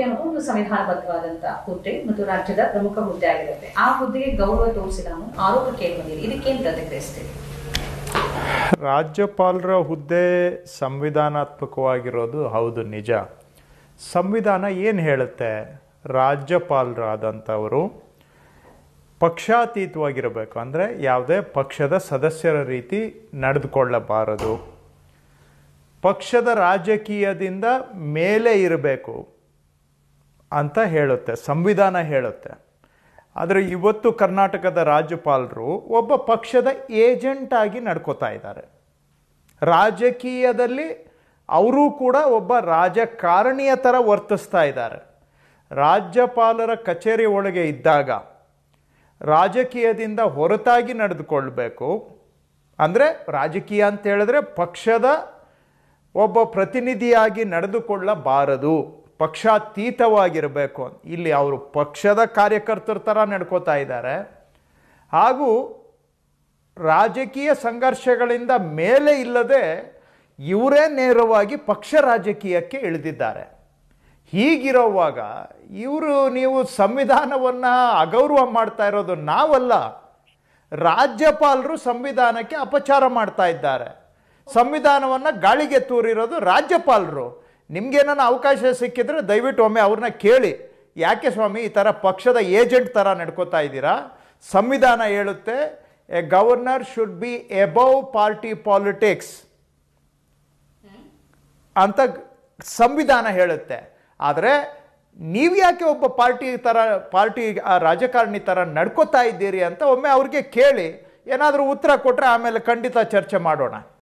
ಒಂದು ಸಂವಿಧಾನಬದ್ಧವಾದಂತಹ ಹುದ್ದೆ ಮತ್ತು ರಾಜ್ಯದ ಪ್ರಮುಖ ಹುದ್ದೆ ಆಗಿರುತ್ತೆ. ಆ ಹುದ್ದೆಗೆ ಗೌರವ ತೋರಿಸಿ ನಾವು ಆರೋಪ ಕೇಳಿಬಂದಿದೆ. ಇದಕ್ಕೇನು ಪ್ರತಿಕ್ರಿಯಿಸ್ತೀವಿ? ರಾಜ್ಯಪಾಲರ ಹುದ್ದೆ ಸಂವಿಧಾನಾತ್ಮಕವಾಗಿರೋದು ಹೌದು, ನಿಜ. ಸಂವಿಧಾನ ಏನು ಹೇಳುತ್ತೆ? ರಾಜ್ಯಪಾಲರಾದಂಥವರು ಪಕ್ಷಾತೀತವಾಗಿರಬೇಕು, ಅಂದರೆ ಯಾವುದೇ ಪಕ್ಷದ ಸದಸ್ಯರ ರೀತಿ ನಡೆದುಕೊಳ್ಳಬಾರದು, ಪಕ್ಷದ ರಾಜಕೀಯದಿಂದ ಮೇಲೆ ಇರಬೇಕು ಅಂತ ಹೇಳುತ್ತೆ, ಸಂವಿಧಾನ ಹೇಳುತ್ತೆ. ಆದರೆ ಇವತ್ತು ಕರ್ನಾಟಕದ ರಾಜ್ಯಪಾಲರು ಒಬ್ಬ ಪಕ್ಷದ ಏಜೆಂಟ್ ಆಗಿ ನಡ್ಕೋತಾ ಇದ್ದಾರೆ. ರಾಜಕೀಯದಲ್ಲಿ ಅವರೂ ಕೂಡ ಒಬ್ಬ ರಾಜಕಾರಣಿಯ ಥರ ವರ್ತಿಸ್ತಾ ಇದ್ದಾರೆ. ರಾಜ್ಯಪಾಲರ ಕಚೇರಿ ಒಳಗೆ ಇದ್ದಾಗ ರಾಜಕೀಯದಿಂದ ಹೊರತಾಗಿ ನಡೆದುಕೊಳ್ಬೇಕು. ಅಂದರೆ ರಾಜಕೀಯ ಅಂತ ಹೇಳಿದ್ರೆ ಪಕ್ಷದ ಒಬ್ಬ ಪ್ರತಿನಿಧಿಯಾಗಿ ನಡೆದುಕೊಳ್ಳಬಾರದು, ಪಕ್ಷಾತೀತವಾಗಿರಬೇಕು. ಇಲ್ಲಿ ಅವರು ಪಕ್ಷದ ಕಾರ್ಯಕರ್ತರ ಥರ ನಡ್ಕೋತಾ ಇದ್ದಾರೆ. ಹಾಗೂ ರಾಜಕೀಯ ಸಂಘರ್ಷಗಳಿಂದ ಮೇಲೆ ಇಲ್ಲದೆ ಇವರೇ ನೇರವಾಗಿ ಪಕ್ಷ ರಾಜಕೀಯಕ್ಕೆ ಇಳಿದಿದ್ದಾರೆ. ಹೀಗಿರೋವಾಗ ನೀವು ಸಂವಿಧಾನವನ್ನು ಅಗೌರವ ಮಾಡ್ತಾ ಇರೋದು ನಾವಲ್ಲ, ರಾಜ್ಯಪಾಲರು ಸಂವಿಧಾನಕ್ಕೆ ಅಪಚಾರ ಮಾಡ್ತಾ ಇದ್ದಾರೆ. ಸಂವಿಧಾನವನ್ನು ಗಾಳಿಗೆ ತೂರಿರೋದು ರಾಜ್ಯಪಾಲರು. ನಿಮ್ಗೇನಾನ ಅವಕಾಶ ಸಿಕ್ಕಿದ್ರೆ ದಯವಿಟ್ಟು ಒಮ್ಮೆ ಅವ್ರನ್ನ ಕೇಳಿ, ಯಾಕೆ ಸ್ವಾಮಿ ಈ ಥರ ಪಕ್ಷದ ಏಜೆಂಟ್ ಥರ ನಡ್ಕೋತಾ ಇದ್ದೀರಾ? ಸಂವಿಧಾನ ಹೇಳುತ್ತೆ A governor should be above party politics ಅಂತ ಸಂವಿಧಾನ ಹೇಳುತ್ತೆ. ಆದರೆ ನೀವು ಯಾಕೆ ಒಬ್ಬ ಪಾರ್ಟಿ ರಾಜಕಾರಣಿ ಥರ ನಡ್ಕೋತಾ ಇದ್ದೀರಿ ಅಂತ ಒಮ್ಮೆ ಅವ್ರಿಗೆ ಕೇಳಿ, ಏನಾದರೂ ಉತ್ತರ ಕೊಟ್ಟರೆ ಆಮೇಲೆ ಖಂಡಿತ ಚರ್ಚೆ ಮಾಡೋಣ.